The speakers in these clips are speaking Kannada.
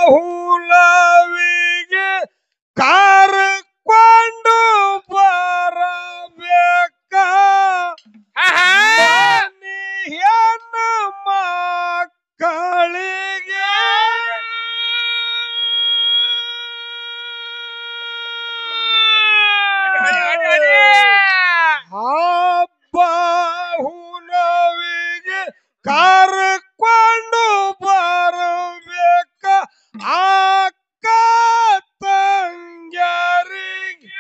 ಹುಲವಿಗೆ ಕರ್ಕೊಂಡು ಬರಬೇಕ ಮನೆಯನ್ನ ಮಕ್ಕಳಿಗೆ ಹಬ್ಬ ಹುಲವಿಗೆ ಕರ್ಕೊಂಡು ಬರಬೇಕ ಅಕ್ಕ ತಂಗ್ಯಾರಿಗೆ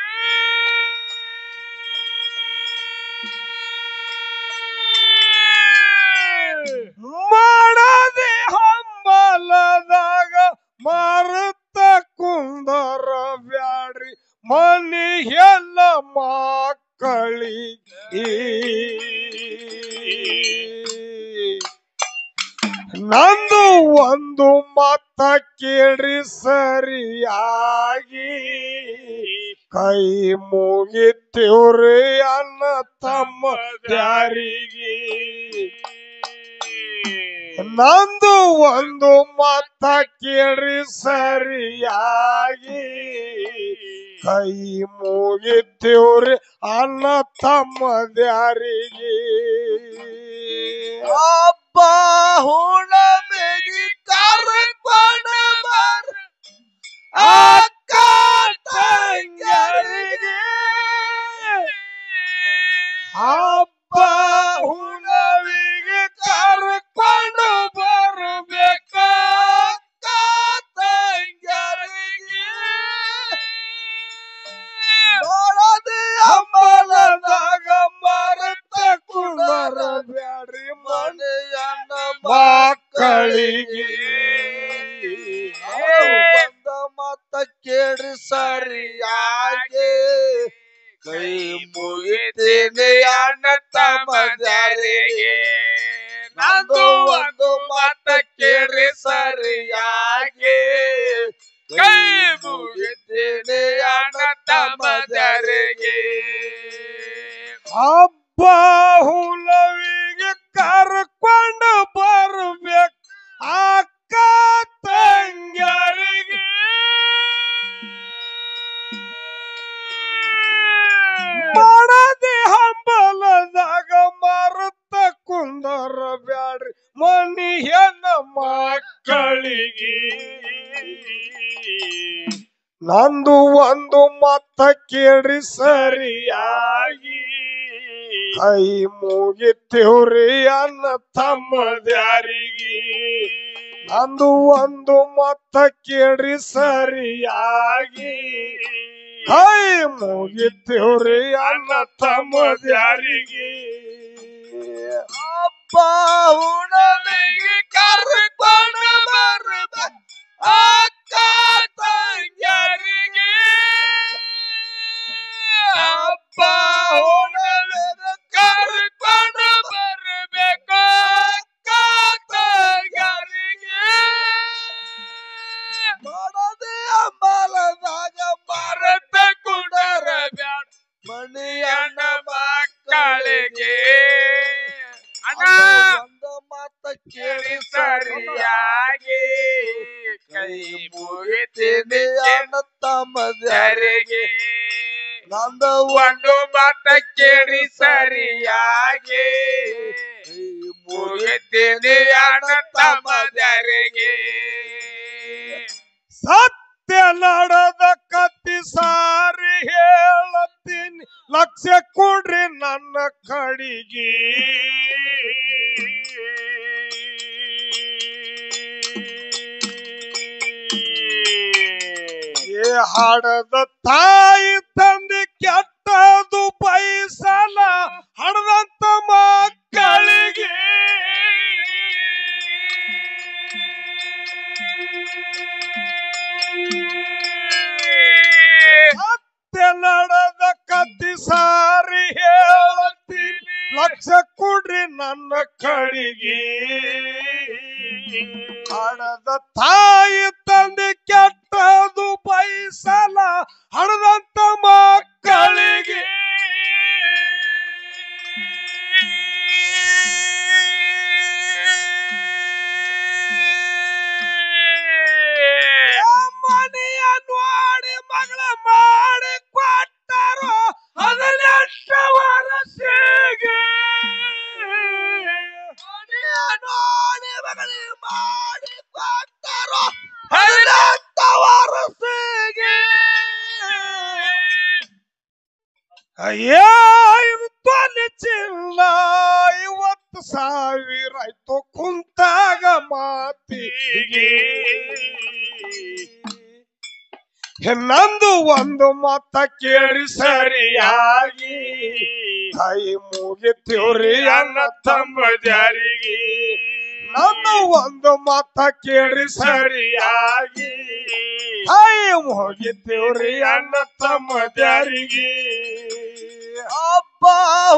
ಮಾಡದೆ ಹಂಬಲದಾಗ ಮರುತ ಕುಂದರ ಬ್ಯಾಡ್ರಿ ಮನೆಯೆಲ್ಲ ಮಕ್ಕಳಿಗೆ ನಂದು ಒಂದು ಮತ ಕೇಳ್ರಿ ಸರಿಯಾಗಿ ಕೈ ಮುಗಿತೀವ್ರಿ ಅನ್ನ ತಮ್ಮ ದಾರಿಗೆ ನಂದು ಒಂದು ಮತ ಕೇಳ್ರಿ ಸರಿಯಾಗಿ ಕೈ ಮುಗಿತೀವ್ರಿ ಅನ್ನ ತಮ್ಮ ದಾರಿಗೆ ಹಬ್ಬ ಹುಣ್ಣಿಮೆಗೆ ಕರ್ಕೊಂಡು ಬರ ಅಕ್ಕ ತಂಗ್ಯಾರಿಗೆ ಹಬ್ಬ ಹುಣ್ಣಿಮೆಗೆ ಕರ್ಕೊಂಡು ಬರಬೇಕ ಅಕ್ಕ ತಂಗ್ಯಾರಿಗೆ ನೋಡದೆ ಅಮ್ಮಲದಾಗ ಮರತ ಕುಂದರ ಬ್ಯಾಡ್ರಿ ಮನೆಯನ್ನ ಮಕ್ಕಳಿಗೆ ಒಂದ ಮತ ಕೇಳ್ರಿ ಸರಿಯಾಗಿ ಕೈ ಮುಗಿತೀನಿ ಅಣ್ಣ ತಮ್ಮದರಿಗೆ ನಂದು ಒಂದು ಮತ ಕೇಳ್ರಿ ಸರಿಯಾಗಿ ಕೈ ಮುಗಿತೀನಿ ಅಣ್ಣ ತಮ್ಮದರಿಗೆ ಹಬ್ಬ ಹುಲವಿಗೆ ಕರ್ಕೊಂಡು ಬರಬೇಕು ಅಕ್ಕ ತಂಗ್ಯಾರಿಗೆ ಮಾಡದೆ ಹಂಬಲದಾಗ ಮರುತ ಕುಂದರ ಬ್ಯಾಡ್ರಿ ಮನೆಯನ್ನ ಮಕ್ಕಳಿಗೆ ನಂದು ಒಂದು ಮತ ಕೇಳ್ರಿ ಸರಿಯಾಗಿ ಕೈ ಮುಗಿತೀವ್ರಿ ಅನ್ನ ತಮ್ಮದ್ಯಾರಿಗೆ ನಂದು ಒಂದು ಮತ ಕೇಳ್ರಿ ಸರಿಯಾಗಿ ಕೈ ಮುಗಿತೀವ್ರಿ ಅನ್ನ ತಮ್ಮದ್ಯಾರಿಗೆ ಹಬ್ಬ ಹುಣ್ಣಿಮೆಗೆ ಕರ್ಕೊಂಡು ಬರಬೇಕ ಅಕ್ಕ ತಂಗ್ಯಾರಿಗೆ ಹಬ್ಬ ಹುಣ್ಣಿಮೆಗೆ ಕರ್ಕೊಂಡು ಬರಬೇಕ ಅಕ್ಕ ತಂಗ್ಯಾರಿಗೆ ಮಾಡದೆ ಅಮ್ಮಲದಾಗ ಮರತ ಕುಂದರ ಬ್ಯಾಡ ಮನೆಯನ್ನ ಮಕ್ಕಳಿಗೆ ಒಂದು ಮತ ಕೇಳಿ ಸರಿಯಾಗಿ ಕೈ ಮುಗಿತೀನಿ ಅಣ್ಣ ತಮ್ಮದರಿಗೆ ನಂದು ಒಂದು ಮತ ಕೇಳಿ ಸರಿಯಾಗಿ ಕೈ ಮುಗಿತೀನಿ ಅಣ್ಣ ತಮ್ಮದರಿಗೆ ಸತ್ಯ ನಡೆದ ಕತ್ತಿ ಸಾರಿ ಹೇಳತ್ತೀನಿ ಲಕ್ಷ ಕೊಡ್ರಿ ನನ್ನ ಕಡಿಗೆ ಹಾಡದ ತಾಯಿ ತಂದೆ ಕೆಟ್ಟದು ಪೈಸಲ ಹಡದಂತ ಮಕ್ಕಳಿಗೆ ಸತ್ಯ ನಡೆದ ಕತ್ತಿ ಸಾರಿ ಹೇಳತ್ತೀನಿ ಲಕ್ಷ ಕೊಡ್ರಿ ನನ್ನ ಕಡಿಗೆ ಹಣದ ತಾಯಿ ತಂದೆ ಕೆಟ್ಟದು ಪೈಸಲ ಹಣದಂತ ಮಕ್ಕಳಿಗೆ ಅಯ್ಯ 5 ತೊಲೆ ಚಿನ್ನ 50,000 ಆಯ್ತು ಕುಂತಾಗ ಮಾತಿಗೆ ನಂದು ಒಂದು ಮತ ಕೇಳಿ ಸರಿಯಾಗಿ ಕೈ ಮುಗಿತೀವ್ರಿ ಅಣ್ಣ ತಮ್ಮದ್ಯಾರಿಗೆ ನಂದು ಒಂದು ಮತ ಕೇಳಿ ಸರಿಯಾಗಿ ಕೈ ಮುಗಿತೀವ್ರಿ ಅಣ್ಣ ತಮ್ಮದ್ಯಾರಿಗೆ ಹಬ್ಬ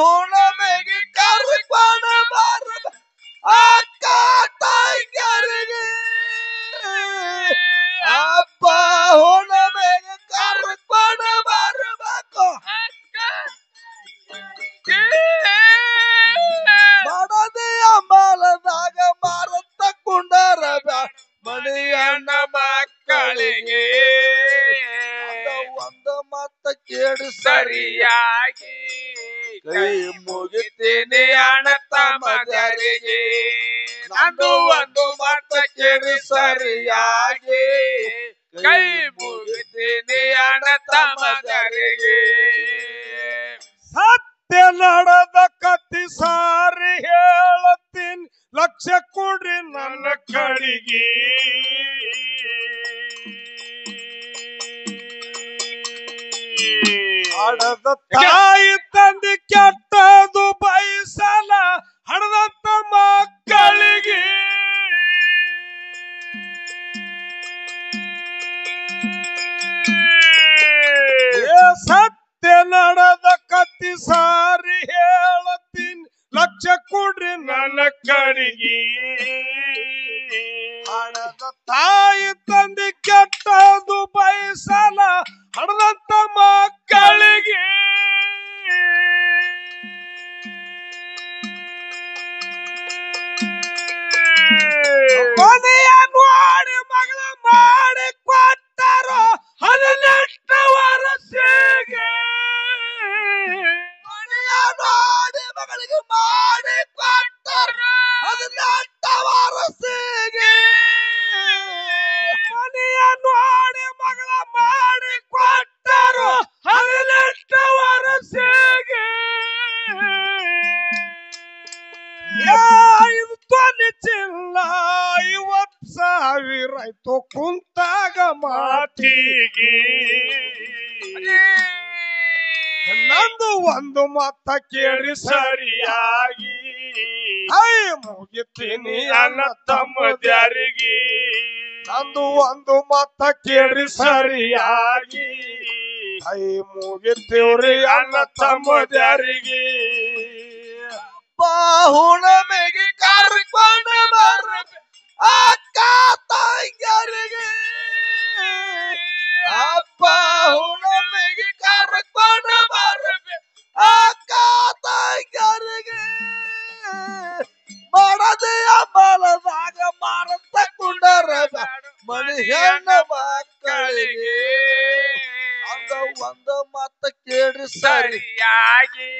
ಹುಣ್ಣಿಮೆಗೆ ಕರ್ಕೊಂಡು ಬರ ಅಕ್ಕ ತಂಗಿಯರಿಗೆ ಹಬ್ಬ ಹುಣ್ಣಿಮೆಗೆ ಕರ್ಕೊಂಡು ಬರಬೇಕು ಬಡದಿಯ ಮಾಲದಾಗ ಮಾರತ್ತ ಕುಂಡರ ಮಣಿಯಣ್ಣ ಮಕ್ಕಳಿಗೆ ಒಂದು ಮತ ಕೇಳಿ ಸರಿಯಾಗಿ ಕೈ ಮುಗಿತೀನಿ ಅಣ್ಣ ತಮ್ಮದರಿಗೆ ನಂದು ಒಂದು ಮತ ಕೇಳಿ ಸರಿಯಾಗಿ ಕೈ ಮುಗಿತೀನಿ ಅಣ್ಣ ತಮ್ಮದರಿಗೆ ಸತ್ಯ ನಡೆದ ಕತ್ತಿ ಸಾರಿ ಹೇಳತ್ತೀನಿ ಲಕ್ಷ ಕೊಡ್ರಿ ನನ್ನ ಕಡೆಗೆ ಹಡದ ತಾಯಿ ತಂದೆ ಕೆಟ್ಟದು ಬಯಸಲ ಹಡದಂತ ಮಕ್ಕಳಿಗೆ ಸತ್ಯ ನಡೆದ ಕತ್ತಿ ಸಾರಿ ಹೇಳತ್ತೀನಿ ಲಕ್ಷ ಕೊಡ್ರಿ ನನ್ನ ಕಡೆಗೆ ಹಣದ ತಾಯಿ ತಂದೆ ಕೆಟ್ಟದು ಬಯಸಲ ಹಡದಂತ ಮಕ್ಕಳಿಗೆ ಮನೆಯ ನೋಡಿ ಮಗಳ ಮಾಡಿ ಕೊಟ್ಟರು 18 ವರ್ಷಕ್ಕೆ ಮನೆಯ ನೋಡಿ ಮಗಳಿಗೆ ಮಾಡಿ ಕೊಟ್ಟರು 18 ವರ್ಷಕ್ಕೆ ಮನೆಯ ನೋಡಿ ಮಗಳ ಮಾಡಿ ಕೊಟ್ಟರು 18 ವರ್ಷಕ್ಕೆ 5 ತೊಲೆ ಚಿನ್ನ 50,000 ಆಯ್ತು ಕುಂತಾಗ ಮಾತಿಗೆ ನಂದು ಒಂದು ಮತ ಕೇಳಿ ಸರಿಯಾಗಿ ಕೈ ಮುಗಿತೀನಿ ಅಣ್ಣ ತಮ್ಮದ್ಯಾರಿಗೆ ನಂದು ಒಂದು ಮತ ಕೇಳಿ ಸರಿಯಾಗಿ ಕೈ ಮುಗಿತೀವ್ರಿ ಅಣ್ಣ ತಮ್ಮದ್ಯಾರಿಗೆ ಹುಣ್ಣಿಮೆಗೆ ಕರ್ಕೊಂಡು ಬರಬೇಕು ಅಕ್ಕ ತಂಗಿಯರಿಗೆ ಹಬ್ಬ ಹುಣ್ಣಿಮೆಗೆ ಕರ್ಕೊಂಡು ಬರಬೇಕು ಅಕ್ಕ ತಂಗಿಯರಿಗೆ ಬಡದಿಯ ಬಲದಾಗ ಮಾರತ್ತ ಕುಂಡರ ಮಣಿ ಹೆಣ್ಣ ಮಕ್ಕಳಿಗೆ ಒಂದು ಮತ ಕೇಳಿ ಸರಿಯಾಗಿ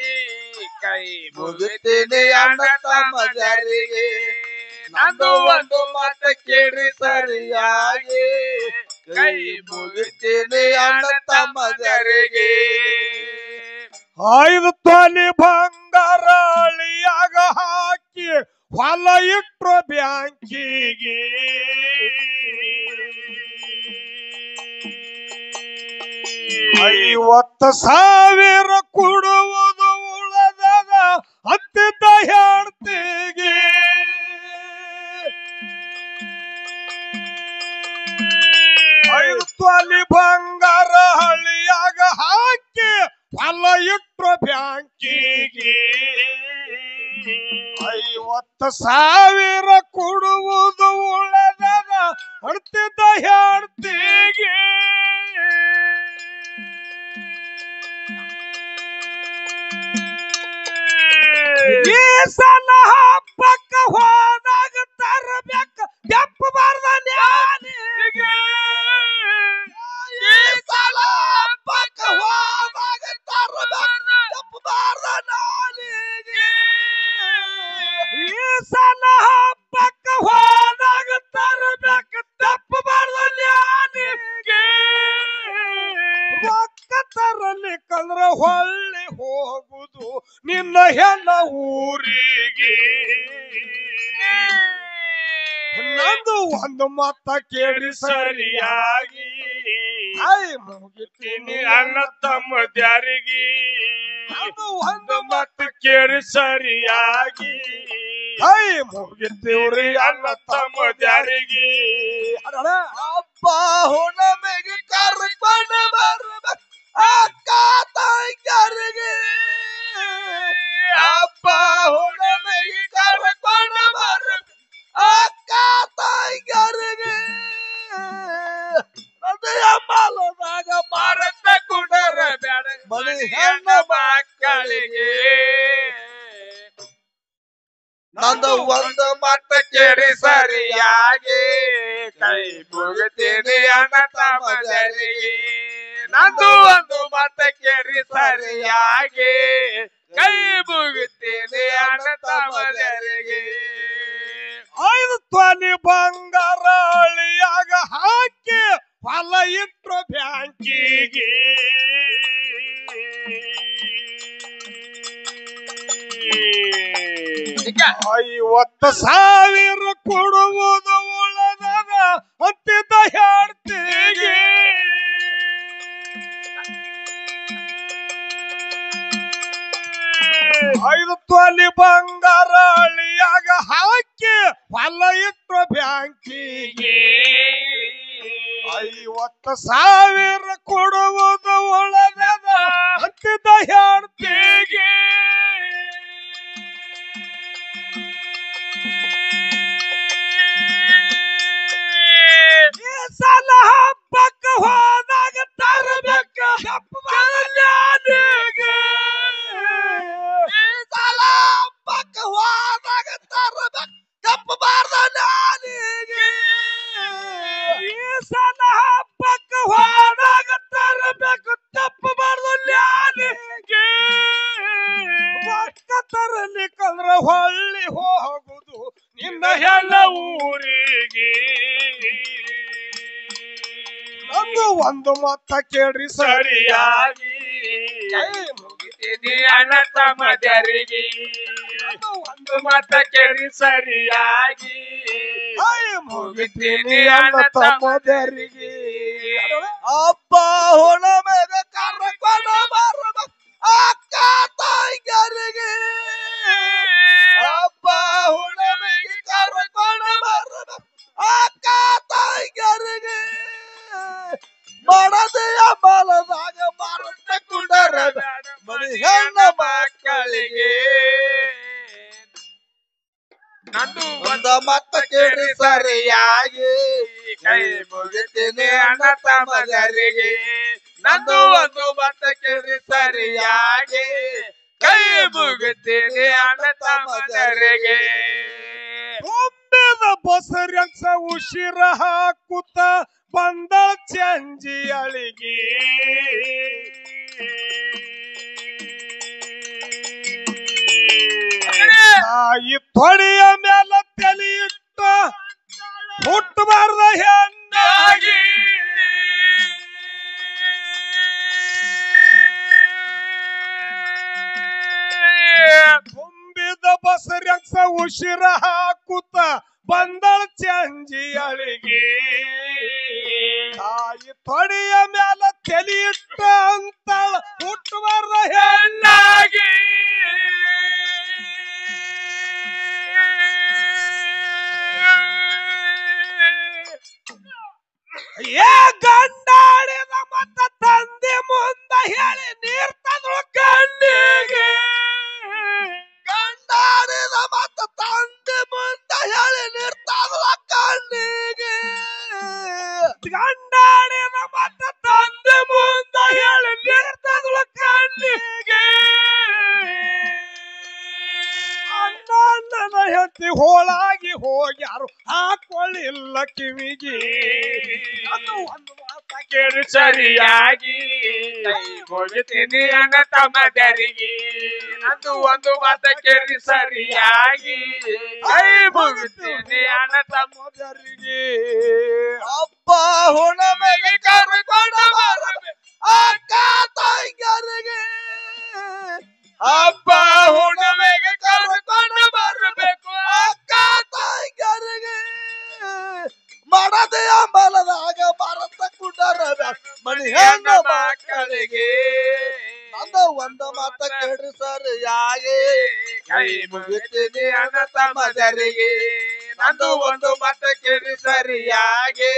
ಕೈ ಮುಗಿತೀನಿ ಅಣ್ಣ ತಮ್ಮದರಿಗೆ ನಂದು ಒಂದು ಮತ ಕೇಳಿ ಸರಿಯಾಗಿ ಕೈ ಮುಗಿತೀನಿ ಅಣ್ಣ ತಮ್ಮದರಿಗೆ 5 ತೊಲೆ ಬಂಗಾರ ಅಳಿಯಾಗ ಹಾಕಿ ಹೊಲ ಇಟ್ರು ಬ್ಯಾಂಕಿಗೆ 50,000 ಕೊಡುವುದು ಉಳದದ ಹತ್ತಿದ್ದ ಹೆಂಡತಿಗೆ 5 ತೊಲೆ ಬಂಗಾರ ಹಳ್ಳಿಯಾಗ ಹಾಕಿ ಹೊಲ ಇಟ್ರು ಬ್ಯಾಂಕಿಗೆ 50,000 ಕೊಡುವುದು ಉಳದದ ಹತ್ತಿದ್ದ ಹೆಂಡತಿಗೆ ಈ ಸಲ ಹಬ್ಬಕ್ಕ ಹೋದಾಗ ತರಬೇಕು ತೆಪ್ಪ ಬಾರ್ದ ನ್ಯಾನಿಗೆ ಈ ಸಲ ಹಬ್ಬಕ್ಕ ಹೋದಾಗ ತರಬೇಕು ತೆಪ್ಪ ಬಾರ್ದ ನ್ಯಾನಿಗೆ ಈ ಸಲ ಹಬ್ಬಕ್ಕ ಹೋದಾಗ ತರಬೇಕು ತೆಪ್ಪ ಬಾರ್ದ ನ್ಯಾನಿಗೆ ರೊಕ್ಕ ತರಲಿಕ್ಕಂದ್ರ ಹೊಳ್ಳಿ ಹೆಣ್ಣ ಊರಿಗೆ ನಂದು ಒಂದು ಮತ ಕೇಳಿ ಸರಿಯಾಗಿ ಮುಗಿತೀನಿ ಅಣ್ಣ ತಮ್ಮದ್ಯಾರಿಗೆ ನಂದು ಒಂದು ಮತ ಕೇಳಿ ಸರಿಯಾಗಿ ಮುಗಿತೀವ್ರಿ ಅಣ್ಣ ತಮ್ಮದ್ಯಾರಿಗೆ ಹಬ್ಬ ಹುಣ್ಣಿಮೆಗೆ ಕರ್ಕೊಂಡು ಬರ್ಬೇಕು ಅಕ್ಕ ತಂಗಿಯರಿಗೆ ಹಬ್ಬ ಹುಣ್ಣಿಮೆಗೆ ಕರ್ಕೊಂಡು ಬರ್ಬೇಕು ಅಕ್ಕ ತಂಗಿಯರಿಗೆ ಹೃದಯ ಮಾಲದಾಗ ಮಾರತ್ತ ಕುಡರ ಬೇಡ ಮನೆ ಹೆಣ್ಣ ಮಕ್ಕಳಿಗೆ ನಂದು ಒಂದು ಮತ ಕೇಳಿ ಸರಿಯಾಗಿ ಕೈ ಮುಗಿತೀನಿ ಅಣ್ಣ ತಮ್ಮದರಿಗೆ ನಂದು ಒಂದು ಮತ ಕೇಳಿ ಸರಿಯಾಗಿ ಕೈ ಮುಗಿತೀನಿ ಅಣ್ಣ ತಮ್ಮದರಿಗೆ 5 ತೊಲಿ ಬಂಗಾರ ಅಳಿಯಾಗ ಹಾಕಿ ಹೊಲ ಇಟ್ರು ಬ್ಯಾಂಕಿಗೆ 50,000 ಕೊಡುವುದು ಉಳದದ ಅಂತಿದ್ದ ಹೇಳ್ತೀಗೆ 5 ತೊಲಿ ಬಂಗಾರ ಅಳಿಯಾಗ ಹಾಕಿ ಹೊಲ ಇಟ್ರು ಬ್ಯಾಂಕಿಗೆ 50,000 ಕೊಡುವುದು ಉಳದದ ಅಂತಿದ್ದ ಹೇಳ್ತೀಗೆ ಸಲ ಹಬ್ಬಕ್ಕ ಹೋದಾಗ ತರಬೇಕ ಸಲ ಹಬ್ಬಕ್ಕ ಹೋದಾಗ ತರಬೇಕು ಕಪ್ಪು ಬಾರ್ದ ನಾಲಿಗೆ ಸಲ ಹಬ್ಬಕ್ಕ ಹೋದಾಗ ತರಬೇಕು ತಪ್ಪು ಬಾರ್ದು ನ್ಯಾಲಿಗೆ ಒಕ್ಕ ತರಲಿಕ್ಕಂದ್ರ ಹೊಳ್ಳಿ ಹೋಗುದು ನಿನ್ನ ಹೆಣ್ಣ ಊರಿಗೆ ನಂದು ಒಂದು ಮತ ಕೇಳ್ರಿ ಸರಿಯಾಗಿ ಮುಗಿತೀನಿ ಅಣ್ಣ ತಮ್ಮದರಿಗೆ ಒಂದು ಮತ ಕೇಳಿ ಸರಿಯಾಗಿ ಮುಗಿತೀನಿ ಅಣ್ಣ ತಮ್ಮದರಿಗೆ ಹಬ್ಬ ಹುಣ್ಣಿಮೆಗೆ ಕರ್ಕೊಂಡು ಬರ್ಬೇಕು ಅಕ್ಕ ತಂಗಿಯರಿಗೆ ಹಬ್ಬ ಹುಣ್ಣಿಮೆಗೆ ಕರ್ಕೊಂಡು ಬರ್ಬೇಕು ಅಕ್ಕ ತಂಗಿಯರಿಗೆ ಮಡದೆಯ ಬಲದಾಗ ಮಾರತ್ತ ಕುಂಡರ ಮನೆ ಹೆಣ್ಣ ಮಕ್ಕಳಿಗೆ ನಂದು ಒಂದು ಮತ ಕೇಳಿ ಸರಿಯಾಗಿ ಕೈ ಮುಗಿತೀನಿ ಅಣ್ಣ ತಮ್ಮದರಿಗೆ ನಂದು ಒಂದು ಮತ ಕೇಳಿ ಸರಿಯಾಗಿ ಕೈ ಮುಗಿತೀನಿ ಅಣ್ಣ ತಮ್ಮದರಿಗೆ ತುಂಬಿದ ಬಸರಂಸ ಉಸಿರ ಹಾಕುತ್ತ ಬಂದ ಚಂಜಿ ಅಳಿಗೆ ತಾಯಿ ತೊಡೆಯ ಮೇಲ ತಲೆ ಇಟ್ಟ ಹುಟ್ಟಬಾರ್ದ ಹೆಣ್ಣಾಗಿ ತುಂಬಿದ ಬಸರಂಸ ಉಸಿರ ಹಾಕುತ್ತ ಬಂದಳ ಚಂಜಿ ಅಳಿಗೆ ತಾಯಿ ತೊಡೆಯ ಮ್ಯಾಲ ತಲೆ ಇಟ್ಟ ಅಂತಳ ಹುಟ್ಟಬಾರ್ದ ಹೆಣ್ಣಾಗಿ ಏ ಗಂಡಾಡಿದ ಮತ್ತ ತಂದೆ ಮುಂದ ಹೇಳಿ ನೀರ್ ತಂದಳು ಕಣ್ಣಿಗೆ ಗಂಡಾಡಿದ ಮತ್ತ ತಂದೆ ಮುಂದ ಹೇಳಿ ನೀರ್ ತಂದಳ ಕಣ್ಣಿಗೆ ಗಂಡಾಡಿದ ಮತ್ತ ತಂದೆ ಮುಂದ ಹೇಳಿ ನೀರ್ ತಂದಳು ಕಣ್ಣಿಗೆ ಅಣ್ಣನ ಹೆತ್ತಿ ಹೋಳಾಗಿ ಹೋಗ್ಯಾರು ಹಾಕೊಳ್ಳಿಲ್ಲ ಕಿವಿಗೆ ಅದು ಒಂದು ಮಾತ ಕೇಳಿ ಸರಿಯಾಗಿ ಮುಗಿತೀನಿ ಅಣ್ಣ ತಮ್ಮದರಿಗೆ ನಂದು ಒಂದು ಮಾತ ಕೇಳಿ ಸರಿಯಾಗಿ ಕೈ ಮುಗಿತೀನಿ ಅಣ್ಣ ತಮ್ಮದರಿಗೆ ಹಬ್ಬ ಹುಣ್ಣಿಮೆಗೆ ಕರ್ಕೊಂಡು ಬರ್ಬೇಕು ಅಕ್ಕ ತಂಗಿಯರಿಗೆ ಹಬ್ಬ ಹುಣ್ಣಿಮೆಗೆ ಮನಿ ಹೆಣ್ಣು ಮಕ್ಕಳಿಗೆ ನಂದ ಒಂದು ಮಾತ ಕೇಳ್ರಿ ಸರಿಯಾಗಿ ಕೈ ಮುಗಿತೀನಿ ಅಣ್ಣ ತಮ್ಮದರಿಗೆ ನಂದು ಒಂದು ಮಾತ ಕೇಳ್ರಿ ಸರಿಯಾಗಿ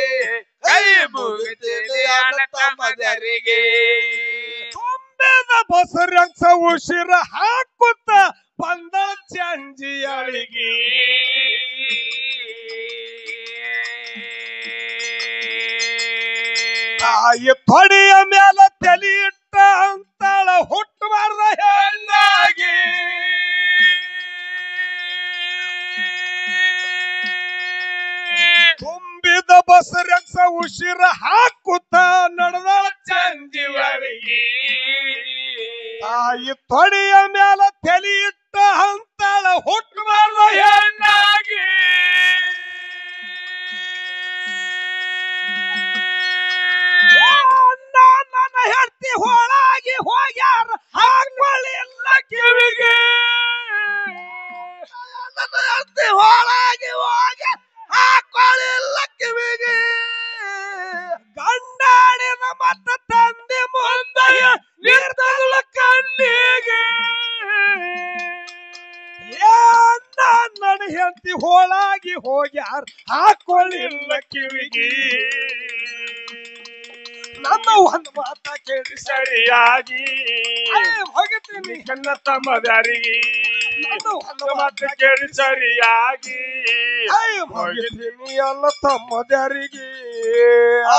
ಕೈ ಮುಗಿತೀನಿ ಅಣ್ಣ ತಮ್ಮದರಿಗೆ ತುಂಬಿದ ಬಸರಂಸ ಉಸಿರ ಹಾಕುತ್ತ ಬಂದ ಚಂಜಿಯಳಿಗೆ ತಾಯಿ ತೊಡೆಯ ಮೇಲ ತಲೆ ಇಟ್ಟ ಅಂತಾಳ ಹುಟ್ಟಬಾರ್ದ ಹೆಣ್ಣಾಗಿ ತುಂಬಿದ ಬಸರಂಸ ಉಸಿರ ಹಾಕುತ್ತ ನಡೆದಾಳ ಚಂಜಿಯಳಿಗೆ ತಾಯಿ ತೊಡೆಯ ಮೇಲ ತಲೆ ಇಟ್ಟ ಅಂತಾಳ ಹುಟ್ಟಬಾರ್ದ ಹೆಣ್ಣಾಗಿ ನನ್ನ ಹೆಂಡತಿ ಹೋಳಾಗಿ ಹೋಗ್ಯಾರ ಹಾಕೊಳ್ಳಿಲ್ಲ ಕಿವಿಗೆ ನನ್ನ ಹೆಂಡತಿ ಹೋಳಾಗಿ ಹೋಗಿ ಹಾಕೊಳ್ಳಿಲ್ಲ ಕಿವಿಗೆ ಗಂಡಾಡಿದ ಮತ್ತ ತಂದೆ ಮುಂದೆ ನಿರ್ದಲ ಕಣ್ಣಿಗೆ ನನ್ನ ಹೆಂಡತಿ ಹೋಳಾಗಿ ಹೋಗ್ಯಾರ ಹಾಕೊಳ್ಳಿಲ್ಲ ಕಿವಿಗೆ ನನ್ನ ಒಂದು ಮಾತ ಕೇಳಿ ಸರಿಯಾಗಿ ಹೋಗುತ್ತೀನಿ ಕಣ್ಣ ತಮ್ಮದಾರಿಗೆ ನನ್ನ ಒಂದು ಮಾತ ಕೇಳಿ ಸರಿಯಾಗಿ ಹೋಗುತ್ತೀನಿ ಅಲ್ಲ ತಮ್ಮದಾರಿಗೆ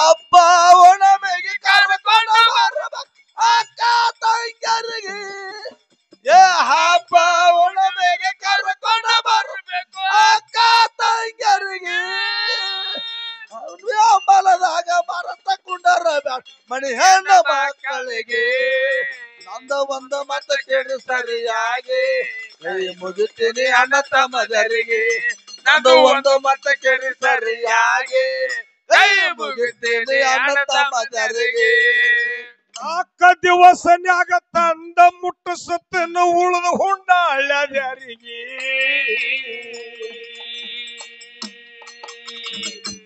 ಅಪ್ಪ ಒಣಮೆಗೆ ಕರ್ಕೊಂಡು ಬರಬೇಕು ಅಕ್ಕ ತಂಗಿಯರಿಗೆ ಹಬ್ಬ ಒಣಮೆಗೆ ಕರ್ಕೊಂಡು ಬರಬೇಕು ಅಕ್ಕ ತಂಗಿಯರಿಗೆ ಅಂಬಲದಾಗ ಮರತ ಕುಂಡರ ಮಣಿ ಹೆಣ್ಣು ಮಕ್ಕಳಿಗೆ ನಂದ ಒಂದು ಮತ ಕೇಳಿ ಸರಿಯಾಗಿ ಕೈ ಮುಗಿತೀನಿ ಅಣ್ಣ ತಮ್ಮದರಿಗೆ ನಂದು ಒಂದು ಮತ ಕೇಳಿ ಸರಿಯಾಗಿ ಕೈ ಮುಗಿತೀನಿ ಅಣ್ಣ ತಮ್ಮದರಿಗೆ 4 ದಿವಸನ್ಯಾಗ ತಂದ ಮುಟ್ಟಿಸುತ್ತನ್ನು ಉಳಿದು ಹುಂಡಾಳ್ಯದರಿಗೆ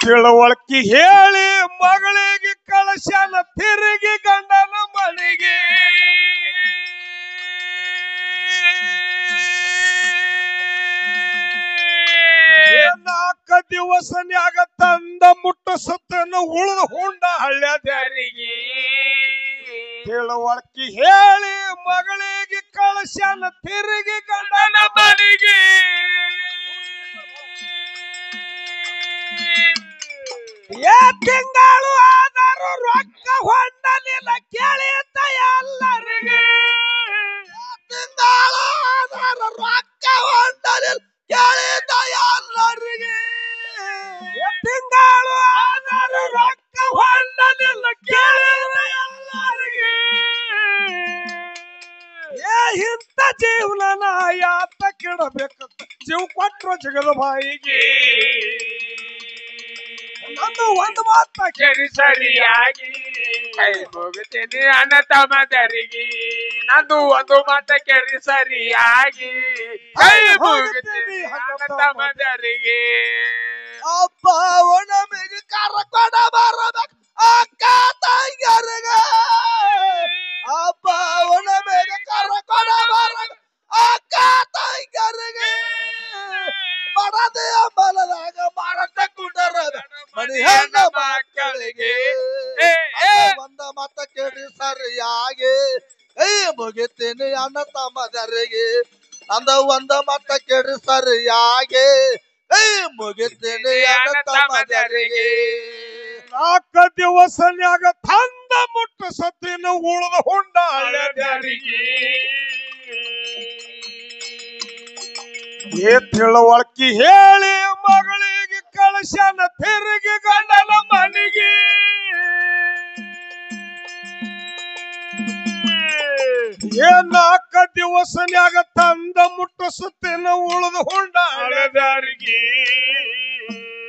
ತಿಳುವಳಿಕೆ ಹೇಳಿ ಮಗಳಿಗೆ ಕಳಶನ ತಿರುಗಿ ಗಂಡನ ಮನೆಗೆ 4 ದಿವಸನ್ಯಾಗ ತಂದ ಮುಟ್ಟಿಸುತ್ತನ್ನು ಉಳಿದು ಹುಂಡಾಳ್ಯದರಿಗೆ ತಿಳುವಳಿಕೆ ಹೇಳಿ ಮಗಳಿಗೆ ಕಳಶನ ತಿರುಗಿ ಗಂಡನ ಮನೆಗೆ ತಿಂಗಳು ಆದರೂ ರೊಕ್ಕ ಹೊಂಡಲಿಲ್ಲ ಕೇಳಿದ್ದ ಎಲ್ಲರಿಗೆ ತಿಂಗಳು ಆದರೂ ರೊಕ್ಕ ಹೊಂಡಲಿಲ್ಲ ಕೇಳಿದ್ದ ಎಲ್ಲರಿಗೆ ತಿಂಗಳು ಆದರೂ ರೊಕ್ಕ ಹೊಂಡಲಿಲ್ಲ ಕೇಳಿದ್ದ ಎಲ್ಲರಿಗೆ ಇಂಥ ಜೀವನ ಯಾತ ಕೆಡಬೇಕಂತ ಜೀವ ಕೊಟ್ಟರು ಜಗದ ಬಾಯಿಗೆ ನಂದು ಒಂದು ಮಾತ ಕೇಳಿ ಸರಿಯಾಗಿ ಕೈ ಮುಗಿತೀನಿ ಅಣ್ಣ ತಮ್ಮದರಿಗೆ ನಂದು ಒಂದು ಮಾತ ಕೇಳಿ ಸರಿಯಾಗಿ ಕೈ ಮುಗಿತೀನಿ ಅಣ್ಣ ತಮ್ಮದರಿಗೆ ಅಪ್ಪ ಒಣಮೆಗೆ ಕರ್ಕೊಂಡು ಬರಬೇಕು ಅಕ್ಕ ತಂಗಿಯರಿಗೆ ಅಪ್ಪ ಒಣಮೆಗೆ ಕರ್ಕೊಂಡು ಬರಬೇಕು ಅಕ್ಕ ತಂಗಿಯರಿಗೆ ಮಡದೆ ಅಂಬಲದಾಗ ಮರತ ಕುಂಡರ ಮನಿ ಹೆಣ್ಣು ಮಕ್ಕಳಿಗೆ ಒಂದು ಮತ ಕೇಳಿ ಸರಿಯಾಗಿ ಕೈ ಮುಗಿತೀನಿ ಅಣ್ಣ ತಮ್ಮದರಿಗೆ ಅಂದ ಒಂದು ಮತ ಕೇಳಿ ಸರಿಯಾಗಿ ಕೈ ಮುಗಿತೀನಿ ಅಣ್ಣ ತಮ್ಮದರಿಗೆ 4 ದಿವಸನ್ಯಾಗ ತಂದ ಮುಟ್ಟಿಸುತ್ತನ್ನು ಉಳಿದು ಹುಂಡಾಳ್ಯದರಿಗೆ ತಿಳುವಳಿಕೆ ಹೇಳಿ ಮಗಳಿಗೆ ಕಳಶನ ತಿರುಗಿ ಗಂಡನ ಮನೆಗೆ 4 ದಿವಸನ್ಯಾಗ ತಂದ ಮುಟ್ಟಿಸುತ್ತೇನೆ ಉಳಿದು ಹುಂಡಾಳ್ಯದರಿಗೆ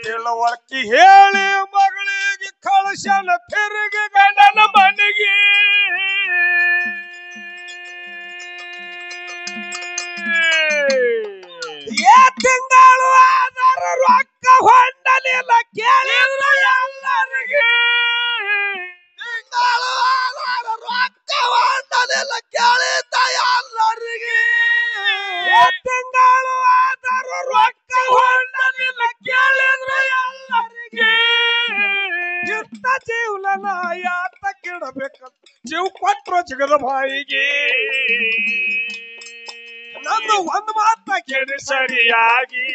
ತಿಳುವಳಿಕೆ ಹೇಳಿ ಮಗಳಿಗೆ ಕಳಶನ ತಿರುಗಿ ಗಂಡನ ಮನೆಗೆ ತಿಂಗಳು ಆಧಾರ ರೊಕ್ಕ ಹೊಂಡಲಿಲ್ಲ ಕೇಳಿಲ್ಲ ಎಲ್ಲರಿಗೆ ತಿಂಗಳು ಇಂಥ ಜೀವನ ಯಾತ ಕೆಡಬೇಕಂತ ಜೀವ ಕೊಟ್ರು ಜಗದ ಬಾಯಿಗೆ ನನ್ನ ಒಂದು ಮಾತ ಕೇಳಿ ಸರಿಯಾಗಿ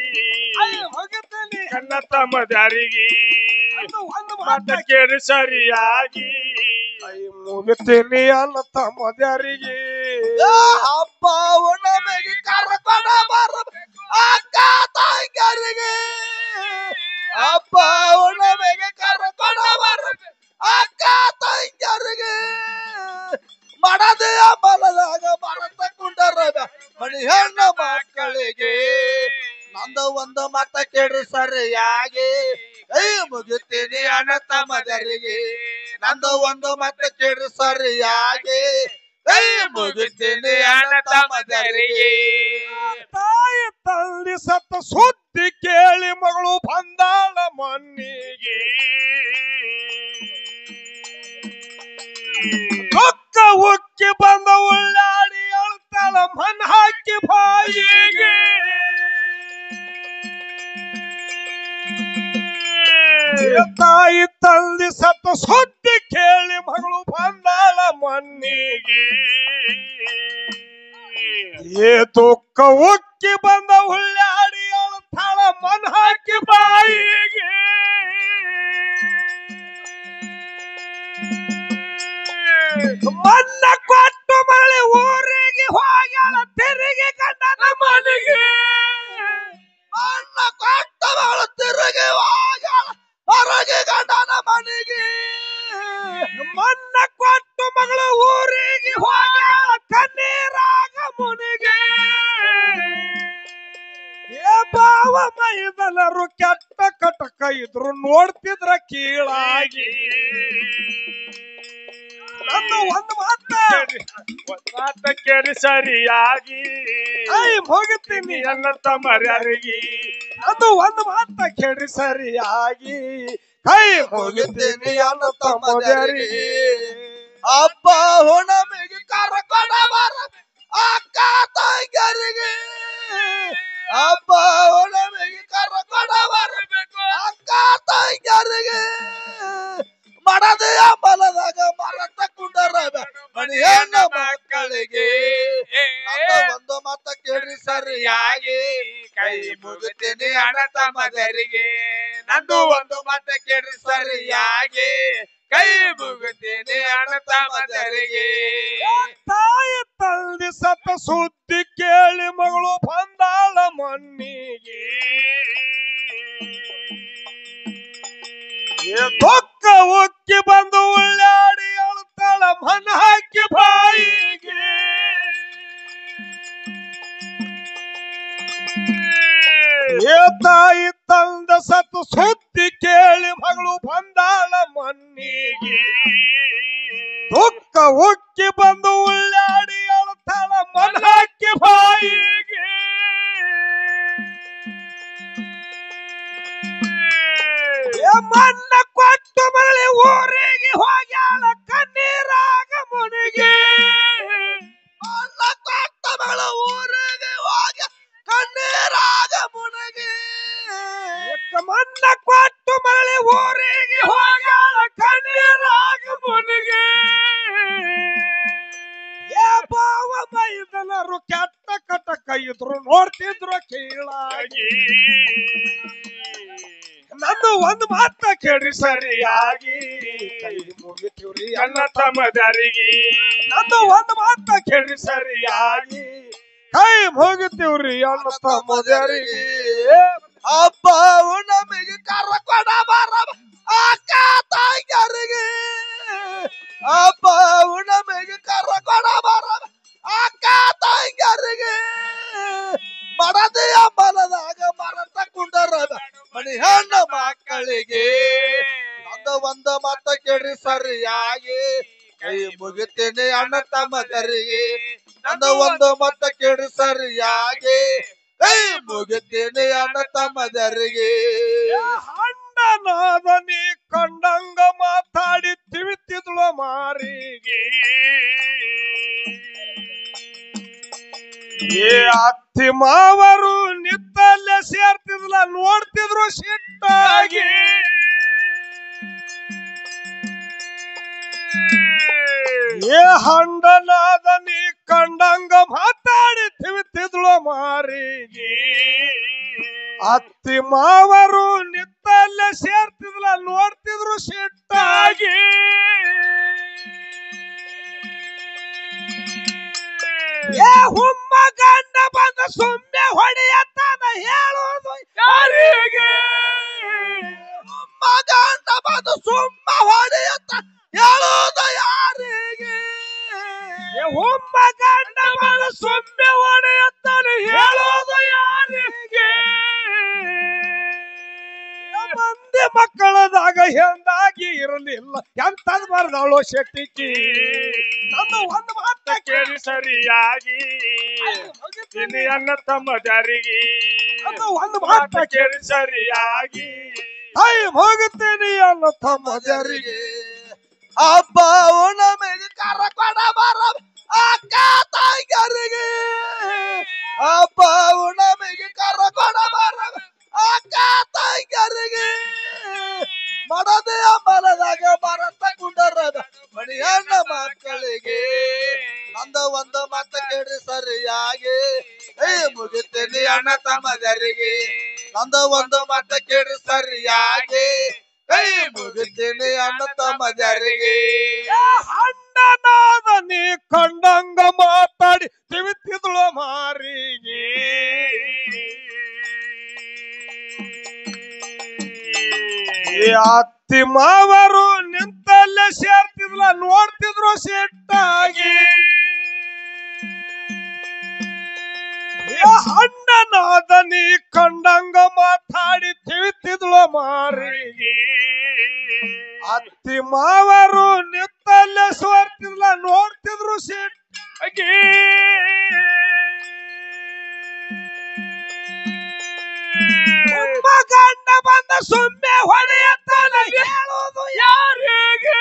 ಹೋಗುತ್ತೇನೆ ಕನ್ನ ತಮ್ಮದಾರಿಗೆ ಒಂದು ಮಾತ ಕೇಳಿ ಸರಿಯಾಗಿ ಮುಗಿತೀನಿ ಅನ್ನ ತಮ್ಮದಾರಿಗೆ ಹಬ್ಬ ನಮಗೆ ಕರ್ಕೊಂಡ ಬರಬೇಕು ಅಕ್ಕ ತಂಗಿಯರಿಗೆ ಹಬ್ಬ ನಮಗೆ ಕರ್ಕೊಂಡ ಬರಬೇಕು ಅಕ್ಕ ತಂಗಿಯರಿಗೆ ಮಡದೆಯ ಬಲದಾಗ ಮರತ ಕುಂಡರ ಮಣಿ ಹೆಣ್ಣ ಮಕ್ಕಳಿಗೆ ನಂದು ಒಂದು ಮತ ಕೇಳಿ ಸರಿಯಾಗಿ ಕೈ ಮುಗಿತೀನಿ ಅಣ್ಣ ತಮ್ಮದರಿಗೆ ನಂದು ಒಂದು ಮತ ಕೇಳಿ ಸರಿಯಾಗಿ ಕೈ ಮುಗಿತೀನಿ ಅಣ್ಣ ತಮ್ಮದರಿಗೆ ತಾಯಿ ತಂದೆ ಸತ್ತ ಸುದ್ದಿ ಕೇಳಿ ಮಗಳು ಬಂದಾಳ ಮಣ್ಣಿಗೆ ರೊಕ್ಕ ಉಕ್ಕಿ ಬಂದ ಉಳ್ಳಾಡಿ ಅಳ್ತಾಳ ಮನ್ ಹಾಕಿ ಬಾಯಿಗೆ ತಾಯಿ ತಂದೆ ಸತ್ತ ಸುದ್ದಿ ಕೇಳಿ ಮಗಳು ಬಂದಾಳ ಮಣ್ಣಿಗೆ ಏ ದುಃಖ ಉಕ್ಕಿ ಬಂದ ಉಳ್ಳಾಡಿ ಅಳ್ತಾಳ ಮನ್ ಹಾಕಿ ಬಾಯಿಗೆ ಮನ್ನ ಕೊಟ್ಟು ಮಳೆ ಊರಿಗೆ ಹೋಗ್ಯಾಳ ತಿರುಗಿ ಗಂಡನ ಮನೆಗೆ ಮಣ್ಣ ಕೊಟ್ಟ ಮಗಳು ತಿರುಗಿ ಹೋಗ್ಯಾಳ ಹೊರಗೆ ಗಂಡನ ಮನೆಗೆ ಮನ್ನ ಕೊಟ್ಟು ಮಗಳು ಊರಿಗೆ ಹೋಗ್ಯಾಳ ಕಣ್ಣೀರಾಗ ಮುನಿಗೆ ಏ ಬಾವ ಮೈದನರು ಕೆಟ್ಟ ಕಟಕ ಇದ್ರು ನೋಡ್ತಿದ್ರ ಕೀಳಾಗಿ ನನ್ನ ಒಂದು ಮಾತ ಕೇಳಿ ಸರಿಯಾಗಿ ಹೋಗುತ್ತೀನಿ ಅನ್ನ ತಮ್ಮರಿಗೆ ಅದು ಒಂದು ಮಾತ ಕೇಳಿ ಸರಿಯಾಗಿ ಕೈ ಹೋಗುತ್ತೀನಿ ಅನ್ನ ತಮ್ಮರಿಗೆ ಹಬ್ಬ ಹುಣ್ಣಿಮೆಗೆ ಕರ್ಕೊಂಡ ಬರಬೇಕು ಅಕ್ಕ ತಂಗಿಯರಿಗೆ ಹಬ್ಬ ಹುಣ್ಣಿಮೆಗೆ ಕರ್ಕೊಂಡ ಬರಬೇಕು ಅಕ್ಕ ತಂಗಿಯರಿಗೆ ಮಡದೆಯ ಬಲದಾಗ ಮರತ ಕುಂಡರ ಮಣಿ ಹೆಣ್ಣ ಮಕ್ಕಳಿಗೆ ಒಂದು ಮತ ಕೇಳಿ ಸರಿಯಾಗಿ ಕೈ ಮುಗಿತೀನಿ ಅಣ್ಣ ತಮ್ಮದರಿಗೆ ನಂದು ಒಂದು ಮತ ಕೇಳಿ ಸರಿಯಾಗಿ ಕೈ ಮುಗಿತೀನಿ ಅಣ್ಣ ತಮ್ಮದರಿಗೆ ತಾಯಿ ತಂದೆ ಸತ್ತ ಸುದ್ದಿ ಕೇಳಿ ಮಗಳು ಬಂದಾಳ ಮಣ್ಣಿಗೆ ದುಃಖ ಉಕ್ಕಿ ಬಂದು ಉಳ್ಳಾಡಿ ಅಳ್ತಾಳ ಮನ್ ಹಾಕಿ ಬಾಯಿಗೆ ಏ ತಾಯಿ ತಂದ ಸತ್ತು ಸುದ್ದಿ ಕೇಳಿ ಮಗಳು ಬಂದಾಳ ಮಣ್ಣಿಗೆ ದುಃಖ ಉಕ್ಕಿ ಬಂದು ಉಳ್ಳಾಡಿ ಅಳ್ತಾಳ ಮನ್ ಹಾಕಿ ಬಾಯಿಗೆ ಮನ್ನ ಕೊಟ್ಟು ಮರಳಿ ಊರಿಗೆ ಹೋಗ್ಯಾಳ ಕಣ್ಣೀರಾಗ ಮುನಿಗೆ ಮಣ್ಣ ಕೊಟ್ಟ ಮಗಳು ಊರಿಗೆ ಹೋಗಿ ಕಣ್ಣೀರಾಗ ಮುನಿಗೆ ಮನ್ನ ಕೊಟ್ಟು ಮರಳಿ ಊರಿಗೆ ಹೋಗ್ಯಾಳ ಕಣ್ಣೀರಾಗ ಮುನಿಗೆ ಏ ಬಾವ ಮೈದನರು ಕೆಟ್ಟ ಕಟಕ ಇದ್ರು ನೋಡ್ತಿದ್ರು ಕೀಳಾಗಿ ನನ್ನ ಒಂದು ಮಾತ ಕೇಳಿ ಸರಿಯಾಗಿ ಕೈ ಮುಗಿತೀವ್ರಿ ಅಣ್ಣ ತಮ್ಮದರಿಗೆ ನನ್ನ ಒಂದು ಮಾತ ಕೇಳಿ ಸರಿಯಾಗಿ ಕೈ ಮುಗಿತೀವ್ರಿ ಅಣ್ಣ ತಮ್ಮದರಿಗೆ ಹಬ್ಬ ಹುಣ್ಣಿಮೆಗೆ ಕರ್ಕೊಂಡ ಬರಬೇಕು ಅಕ್ಕ ತಂಗಿಯರಿಗೆ ಹಬ್ಬ ಹುಣ್ಣಿಮೆಗೆ ಕರ್ಕೊಂಡ ಬರಬೇಕು ಅಕ್ಕ ತಂಗಿಯರಿಗೆ ಮಡದೆಯ ಬಲದಾಗ ಮರತ ಕುಂಡರ ಮಣಿ ಹೆಣ್ಣ ಮಕ್ಕಳಿಗೆ ನಂದು ಒಂದು ಮತ ಕೇಳಿ ಸರಿಯಾಗಿ ಕೈ ಮುಗಿತೀನಿ ಅಣ್ಣ ತಮ್ಮದರಿಗೆ ನಂದು ಒಂದು ಮತ ಕೇಳಿ ಸರಿಯಾಗಿ ಕೈ ಮುಗಿತೀನಿ ಅಣ್ಣ ತಮ್ಮದರಿಗೆ ಅಣ್ಣನಾದ ನೀ ಕಂಡಂಗ ಮಾತಾಡಿ ತಿವಿತಿದ್ಳು ಮಾರಿಗೆ ಏ ಅತ್ತಿ ಮಾವರು ನಿತ್ತಲ್ಲೇ ಸೇರ್ತಿದ್ಲ ನೋಡ್ತಿದ್ರು ಸಿಟ್ಟಾಗಿ ಏ ಹಂಡನಾದ ನೀ ಕಂಡಂಗ ಮಾತಾಡಿ ತಿವಿತಿದ್ಳು ಮಾರಿಗೆ ಅತ್ತಿ ಮಾವರು ನಿತ್ತಲ್ಲೇ ಸೇರ್ತಿದ್ಲ ನೋಡ್ತಿದ್ರು ಸಿಟ್ಟಾಗಿ ಏ ಹುಮ್ಮ ಗಂಡ ಬಂದ ಸುಮ್ಮನೆ ಹೊಡೆಯತ್ತಾನ ಹೇಳೋದು ಯಾರಿಗೆ ಹುಮ್ಮ ಗಂಡ ಬಂದು ಸುಮ್ಮ ಹೊಡೆಯುತ್ತ ಹೇಳೋದು ಯಾರಿಗೆ ಹುಮ್ಮ ಗಂಡ ಬಂದ ಸುಮ್ಮನೆ ಹೊಡೆಯತ್ತಾನ ಹೇಳೋದು ಯಾರಿಗೆ ಮಂದಿ ಮಕ್ಕಳದಾಗ ಹೆಂದಾಗಿ ಇರಲಿಲ್ಲ ಎಂತದ್ ಬರ್ದವಳು ಶೆಟ್ಟಿಕಿ ನಮ್ಮ ಒಂದು ಮಾತ ಕೇಳಿ ಸರಿಯಾಗಿ ಇನ್ನು ಅನ್ನ ತಮ್ಮ ಜಾರಿಗೆ ಒಂದು ಮಾತ ಕೇಳಿ ಸರಿಯಾಗಿ ಐ ಹೋಗುತ್ತೇನೆ ಅನ್ನ ತಮ್ಮ ಜಾರಿಗೆ ಹಬ್ಬ ನಮಗೆ ಕರಕೊಡ ಬರ ಅಕ್ಕ ತಾಯಿಗರಿಗೆ ಹಬ್ಬ ನಮಗೆ ಕರಕೊಡ ಬರ ಅಕ್ಕ ತಾಯಿಗರಿಗೆ ಮಡದೆಯ ಮರದಾಗ ಮರತ ಕುಂಡರದ ಮಣಿಯಣ್ಣ ಮಕ್ಕಳಿಗೆ ನಂದ ಒಂದು ಮಾತ ಕೇಳಿ ಸರಿಯಾಗಿ ಮುಗಿತೇನೆ ಅಣ್ಣ ತಮ್ಮದರಿಗೆ ನಂದ ಒಂದು ಮಾತ ಕೇಳಿ ಸರಿಯಾಗಿ ಮುಗಿತೇನೆ ಅಣ್ಣ ತಮ್ಮದರಿಗೆ ಅಣ್ಣನಾದ ನೀ ಕಂಡಂಗ ಮಾತಾಡಿ ತಿವಿತಿದ್ಳು ಮಾರಿಗೆ ಅತ್ತಿ ಮಾವರು ನಿಂತಲ್ಲೇ ಸೇರ್ತಿದ್ಲ ನೋಡ್ತಿದ್ರು ಸಿಟ್ಟಾಗಿ ಅಣ್ಣನಾದ ನೀ ಕಂಡಂಗ ಮಾತಾಡಿ ತಿವಿತಿದ್ಳು ಮಾರಿಗೆ ಅತ್ತಿ ಮಾವರು ನಿಂತಲ್ಲೇ ಸೋರ್ತಿದ್ಲ ನೋಡ್ತಿದ್ರು ಸಿಟ್ಟಾಗಿ ಗಂಡ ಬಂದ ಸುಮ್ಮನೆ ಹೊಡೆಯತ್ತಾನ ಹೇಳೋದು ಯಾರಿಗೆ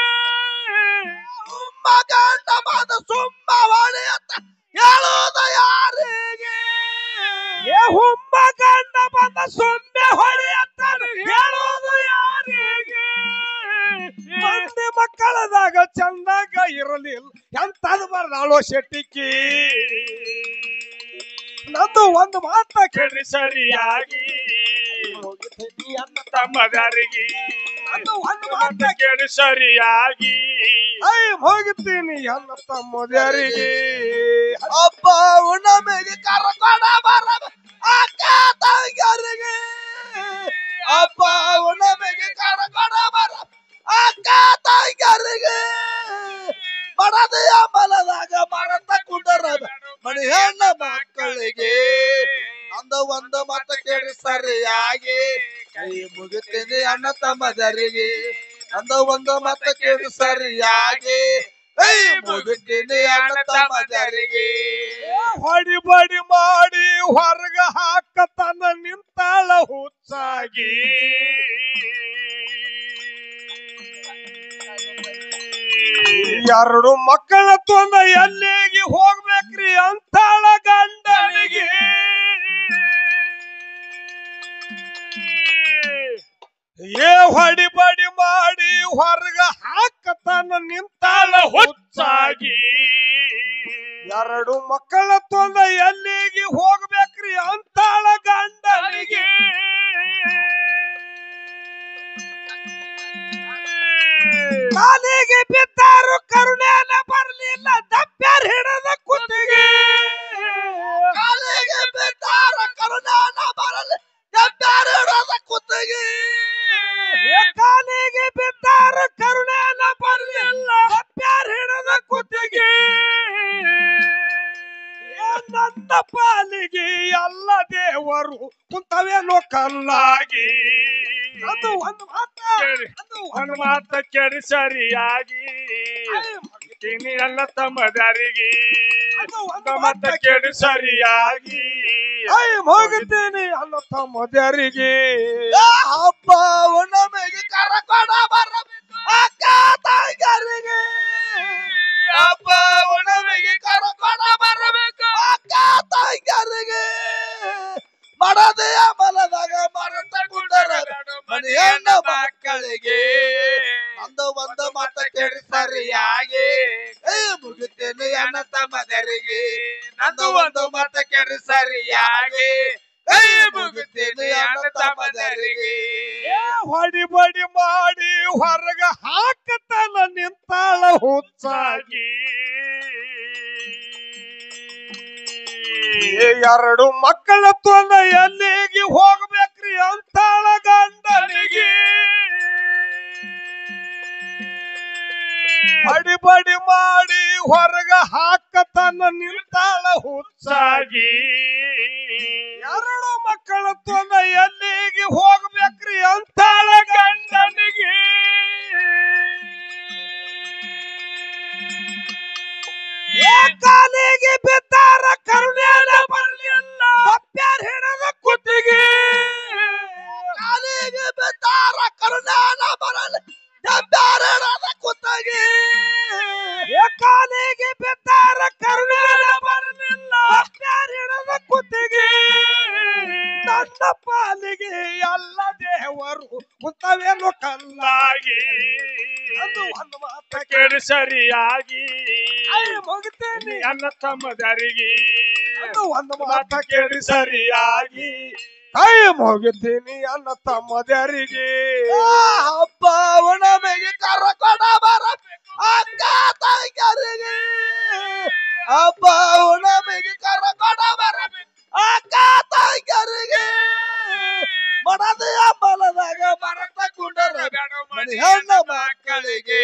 ಗಂಡ ಬಂದ ಸುಮ್ಮ ಹೊಡೆಯತ್ತ ಹೇಳೋದು ಯಾರಿಗೆ ಹುಮ್ಮ ಗಂಡ ಬಂದ ಸುಮ್ಮನೆ ಹೊಡೆಯತ್ತಾನ ಹೇಳೋದು ಯಾರಿಗೆ ಮಂದಿ ಮಕ್ಕಳದಾಗ ಚಂದಾಗ ಇರಲಿಲ್ಲ ಎಂತದ್ ಬರ್ದಾಳೋ ಶೆಟ್ಟಿಕಿ ನಂದು ಒಂದು ಮಾತ ಕೇಳಿ ಸರಿಯಾಗಿ ಅನ್ನ ತಮ್ಮದಾರಿಗೆ ನಂದು ಒಂದು ಮಾತ ಕೇಳಿ ಸರಿಯಾಗಿ ಹೋಗುತ್ತೀನಿ ಅನ್ನ ತಮ್ಮದಾರಿಗೆ ಹಬ್ಬ ನಮಗೆ ಕರಕೊಡ ಬರ ಅಕ್ಕ ತಾಯಿಗರಿಗೆ ಹಬ್ಬ ನಮಗೆ ಕರಕೊಡ ಬರ ಅಕ್ಕ ತಾಯಿಗರಿಗೆ ಮಡದೆಯ ಮಲದಾಗ ಮರತ ಕುಂಡರದ ಮಣಿ ಹೆಣ್ಣ ಮಕ್ಕಳಿಗೆ ನಂದ ಒಂದು ಮಾತ ಕೇಳಿ ಸರಿಯಾಗಿ ಮುಗಿತೀನಿ ಅಣ್ಣ ತಮ್ಮದರಿಗೆ ನಂದ ಒಂದು ಮಾತ ಕೇಳಿ ಸರಿಯಾಗಿ ಮುಗಿತೀನಿ ಅಣ್ಣ ತಮ್ಮದರಿಗೆ ಹೊಡಿ ಬಡಿ ಮಾಡಿ ಹೊರಗ ಹಾಕತನ ನಿಂತಾಳ ಹುಚ್ಚಾಗಿ ಎರಡು ಮಕ್ಕಳ ತೊಂದ ಎಲ್ಲಿಗೆ ಹೋಗ್ಬೇಕ್ರಿ ಅಂತಾಳ ಗಂಡನಿಗೆ ಏ ಹೊಡಿ ಬಡಿ ಮಾಡಿ ಹೊರಗ ಹಾಕತನ ನಿಂತಾಳ ಹುಚ್ಚಾಗಿ ಎರಡು ಮಕ್ಕಳ ತೊಂದ ಎಲ್ಲಿಗೆ ಹೋಗ್ಬೇಕ್ರಿ ಅಂತಾಳ ಗಂಡನಿಗೆ ಕಾಲಿಗೆ ಬಿದ್ದಾರು ಕರುಣೆನ ಬರ್ಲಿಲ್ಲ ದಪ್ಪ್ಯಾರ ಹಿಡದ ಕುತ್ತಿಗೆ ಕಾಲಿಗೆ ಬಿದ್ದಾರ ಕರುಣಾನ ಬರಲಿ ದಪ್ಪ್ಯಾರ ಹಿಡದ ಕುತ್ತಿಗೆ ಕಾಲಿಗೆ ಬಿದ್ದಾರು ಕರುಣೆನ ಬರ್ಲಿಲ್ಲ ದಪ್ಪ್ಯಾರ ಹಿಡದ ಕುತ್ತಿಗೆ ನನ್ನ ಪಾಲಿಗೆ ಎಲ್ಲ ದೇವರು ಕುಂತವೇನೋ ಕಲ್ಲಾಗಿ ಅದು ಒಂದು ಮಾತ ಕೇಳಿ ಸರಿಯಾಗಿ ಎಲ್ಲ ತಮ್ಮದಾರಿಗೆ ಒಂದು ಮಾತ ಕೇಳಿ ಸರಿಯಾಗಿ ಹೋಗುತ್ತೇನೆ ಅಲ್ಲ ತಮ್ಮದಾರಿಗೆ ಹಬ್ಬ ನಮಗೆ ಕರಕೊಡ ಬರ ಅಕ್ಕ ತಾಯಿಗರಿಗೆ ಹಬ್ಬ ನಮಗೆ ಕರಕೊಡ ಬರಬೇಕು ಅಕ್ಕ ತಾಯಿಗರಿಗೆ ಮಡದೆಯ ಮಲದಾಗ ಮರತ ಕುಂಡರ ಮಣಿ ಹೆಣ್ಣ ಮಕ್ಕಳಿಗೆ ನಂದು ಒಂದು ಮಾತ ಕೇಳಿ ಸರಿಯಾಗಿ ಮುಗಿತೇನೆ ಅಣ್ಣ ತಮ್ಮದರಿಗೆ ನಂದು ಒಂದು ಮತ ಕೆಡು ಸರಿಯಾಗಿ ಕೈ ಮುಗಿತೇನೆ ಅಣ್ಣ ತಮ್ಮದರಿಗೆ ಹೊಡಿ ಬಡಿ ಮಾಡಿ ಹೊರಗ ಹಾಕತನ ನಿಂತಾಳ ಹುಚ್ಚಾಗಿ ಎರಡು ಮಕ್ಕಳ ತೊಂದ ಎಲ್ಲಿಗೆ ಹೋಗ್ಬೇಕ್ರಿ ಅಂತಾಳ ಗಂಡನಿಗೆ ಅಡಿಬಡಿ ಮಾಡಿ ಹೊರಗ ಹಾಕತನ ನಿಂತಾಳ ಹುಚ್ಚಾಗಿ ಎರಡು ಮಕ್ಕಳ ತೊಂದ ಎಲ್ಲಿಗೆ ಹೋಗ್ಬೇಕ್ರಿ ಅಂತಾಳ ಗಂಡನಿಗೆ ಕಾಲಿಗೆ ಬಿದ್ದಾರ ಕರುಣೆನ ಬರಲಿಲ್ಲ ಹಪ್ಪ್ಯಾರ ಹಿಡದ ಕುತ್ತಿಗೆ ಕಾಲಿಗೆ ಬಿದ್ದಾರ ಕರುಣೆನ ಬರಲಿ ಹಪ್ಪ್ಯಾರ ಹಿಡದ ಕುತ್ತಿಗೆ ಕಾಲಿಗೆ ಬಿದ್ದಾರ ಕರುಣೆನ ಬರಲಿಲ್ಲ ಹಪ್ಪ್ಯಾರ ಹಿಡದ ಕುತ್ತಿಗೆ ನನ್ನ ಪಾಲಿಗೆ ಎಲ್ಲ ದೇವರು ಕುತ್ತವೇನು ಕಲ್ಲಾಗಿ ಅದು ಒಂದು ಮಾತ ಕೆಡು ಸರಿಯಾಗಿ ಮುಗಿತೇನೆ ಅಣ್ಣ ತಮ್ಮದರಿಗೆ ಅದು ಒಂದು ಮಾತ ಕೆಡು ಸರಿಯಾಗಿ ಕೈ ಮುಗಿತೀನಿ ಅನ್ನ ತಮ್ಮದರಿಗೆ ಹಬ್ಬ ಉಣಮೆಗೆ ಕರಕೊಡ ಬರ ಅಕ್ಕ ತಂಗರಿಗೆ ಹಬ್ಬ ಉಣಮೆಗೆ ಕರಕೊಡ ಬರ ಅಕ್ಕ ತಂಗರಿಗೆ ಮನದೆಯ ಬಲದಾಗ ಮರತ ಕುಂಡರ ಮನಿ ಹೆಣ್ಣ ಮಕ್ಕಳಿಗೆ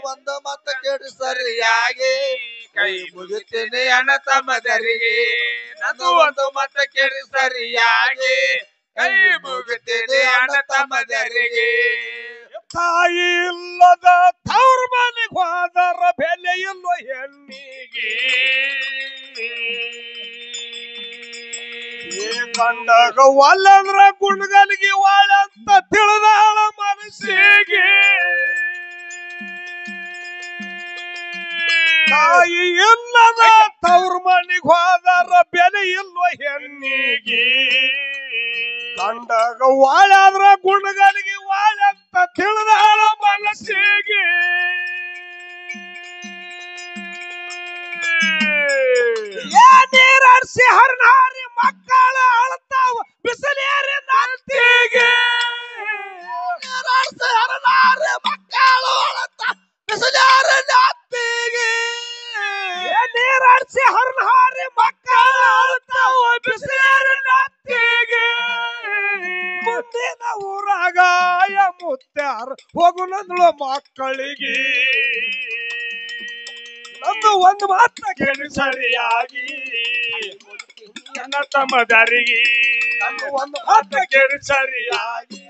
ಒಂದು ಮತ ಕೆಡು ಸರಿಯಾಗಿ ಕೈ ಮುಗಿತೇನೆ ಅಣ್ಣ ತಮ್ಮದರಿಗೆ ನಂದು ಒಂದು ಮತ ಕೆಡು ಸರಿಯಾಗಿ ಕೈ ಮುಗಿತೇನೆ ಅಣ್ಣ ತಮ್ಮದರಿಗೆ ತಾಯಿ ಇಲ್ಲದ ತವ್ರ ಮನೆಗೆ ಹೋದರ ಬೆಲೆ ಇಲ್ಲೋ ಹೆಣ್ಣಿಗೆ ಕಂಡಾಗ ಒಲ್ಲಂದ್ರ ಗುಂಡ್ಗಲಿಗೆ ವಾಳಂತ ತಿಳಿದಾಳ ಮನಸ್ಸಿಗೆ ತಾಯಿ ಇಲ್ಲದ ತವ್ರ ಮನೆಗೆ ಹೋದರ ಬೆಲೆ ಇಲ್ಲೋ ಹೆಣ್ಣಿಗೆ ಕಂಡಾಗ ವಾಳಾದ್ರ ಗುಂಡ್ಗಲಿಗೆ ವಾಳಂತ ತಿಳಿದಾಳ ಮನಸ್ಸಿಗೆ ನೀರಡಿಸಿ ಹರ್ನಾರಿ ಮಕ್ಕಳ ಅಳ್ತಾವ ಬಿಸಿಲೇರಿ ನಂತಿಗೆ ನೀರಡಿಸಿ ಹರ್ನಾರಿ ಮಕ್ಕಳು ಅಳ್ತಾವ ಬಿಸಿಲೇರಿ ನಂತಿಗೆ ನೀರಡಿಸಿ ಹರ್ನಾರಿ ಮಕ್ಕಳ ಅಳ್ತಾವ ಬಿಸಿಲೇರಿ ನಂತಿಗೆ ಮುಂದಿನ ಊರಾಗ ಮುತ್ಯಾರ ಹೋಗು ನಂದಳು ಮಕ್ಕಳಿಗೆ ನಂದು ಒಂದು ಮಾತ ಕೆಡು ಸರಿಯಾಗಿ ಅಣ್ಣ ತಮ್ಮದರಿಗೆ ನಂದು ಒಂದು ಮಾತ ಕೆಡು ಸರಿಯಾಗಿ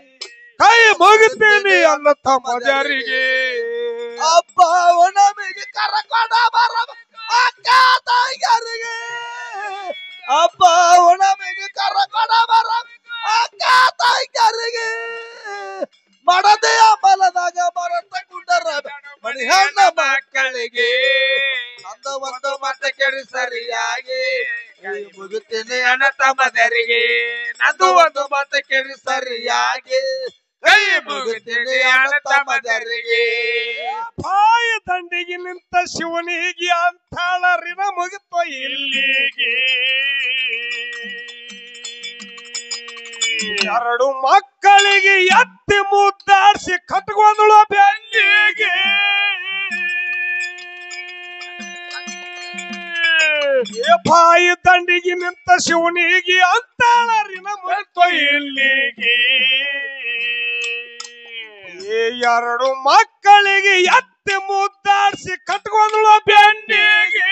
ಕೈ ಮುಗಿತೀನಿ ಅನ್ನ ತಮ್ಮದರಿಗೆ ಅಪ್ಪ ನಮಗೆ ಕರಕೊಂಡ ಬರ ಅಕ್ಕ ತಾಯಿಗರಿಗೆ ಅಪ್ಪ ನಮಗೆ ಕರಕೊಂಡ ಬರ ಅಕ್ಕ ತಾಯಿಗರಿಗೆ ಮಡದೆಯ ಬಲದಾಗ ಮರತ ಕುಂಡರ ಮನಿ ಹೆಣ್ಣ ಮಕ್ಕಳಿಗೆ ನಂದು ಒಂದು ಮತ ಕೆಡು ಸರಿಯಾಗಿ ಕೈ ಮುಗಿತೇನೆ ಅಣ್ಣ ತಮ್ಮದರಿಗೆ ನಂದು ಒಂದು ಮತ ಕೆಡು ಸರಿಯಾಗಿ ಕೈ ಮುಗಿತೇನೆ ಅಣ್ಣ ತಮ್ಮದರಿಗೆ ಪಾಯ ದಂಡಿಗೆ ನಿಂತ ಶಿವನಿಗೆ ಅಂತಾಳ ರಿನ ಮುಗಿತೋ ಇಲ್ಲಿಗೆ ಎರಡು ಮಕ್ಕಳಿಗೆ ಎತ್ತಿ ಮುದ್ದಾಡ್ಸಿ ಕಟ್ಕೊಂದಳು ಬೆನ್ನಿಗೆ ಬಾಯಿ ದಂಡಿಗೆ ನಿಂತ ಶಿವನಿಗೆ ಅಂತಾಳ ರಿನ ಮುಗಿತೋ ಇಲ್ಲಿಗೆ ಎರಡು ಮಕ್ಕಳಿಗೆ ಎತ್ತಿ ಮುದ್ದಾಡ್ಸಿ ಕಟ್ಕೊಂದಳು ಬೆನ್ನಿಗೆ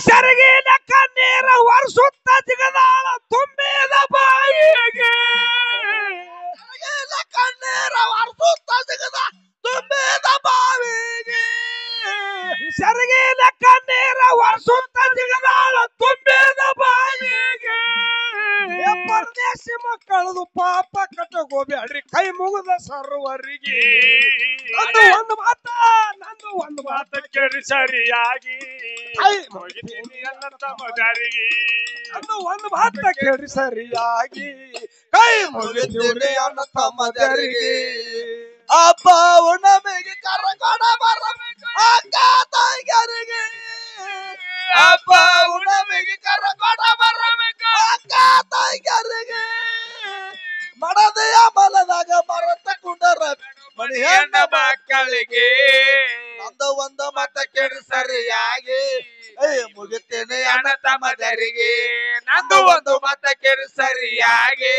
ಸರಿಗಿನ ಕಣ್ಣೀರ ವರ್ಷುತ್ತ ಜಿಗದಾಳ ತುಂಬಿದ ಬಾಯಿಗೆ ಕಣ್ಣೀರ ವರ್ಷುತ್ತ ಜಿಗದ ತುಂಬಿದ ಬಾವಿಗೆ ಸರಿಗಿನ ಕಣ್ಣೀರ ವರ್ಷುತ್ತ ಜಿಗದಾಳ ತುಂಬಿದ ಬಾಯಿಗೆ ಪರದೇಶಿ ಮಕ್ಕಳದು ಪಾಪ ಕಟ್ಟಗೋಬ್ಯಾಡ್ರಿ ಕೈ ಮುಗಿದ ಸರ್ವರಿಗೆ ನಂದು ಒಂದು ಮಾತ ಕೇಳಿ ಸರಿಯಾಗಿ ಕೈ ಮುಗಿತೀನಿ ಅಣ್ಣ ತಮ್ಮದರಿಗೆ ನಂದು ಒಂದು ಮಾತ ಕೇಳಿ ಸರಿಯಾಗಿ ಕೈ ಮುಗಿತೀನಿ ಅಣ್ಣ ತಮ್ಮದರಿಗೆ ಹಬ್ಬ ಹುಣ್ಣಿಮೆಗೆ ಕರ್ಕೊಂಡ ಬರಬೇಕು ಅಕ್ಕ ತಂಗಿಯರಿಗೆ ಹಬ್ಬ ಹುಣ್ಣಿಮೆಗೆ ಕರ್ಕೊಂಡ ಬರಬೇಕು ಅಕ್ಕ ತಂಗಿಯರಿಗೆ ಮಡದೆಯ ಬಲದಾಗ ಮರತ ಕುಂಡರ ಮಣಿ ಹೆಣ್ಣ ಮಕ್ಕಳಿಗೆ ನಂದು ಒಂದು ಮತ ಕೇಳಿ ಸರಿಯಾಗಿ ಮುಗಿತೇನೆ ಅಣ್ಣ ತಮ್ಮದರಿಗೆ ನಂದು ಒಂದು ಮತ ಕೇಳಿ ಸರಿಯಾಗಿ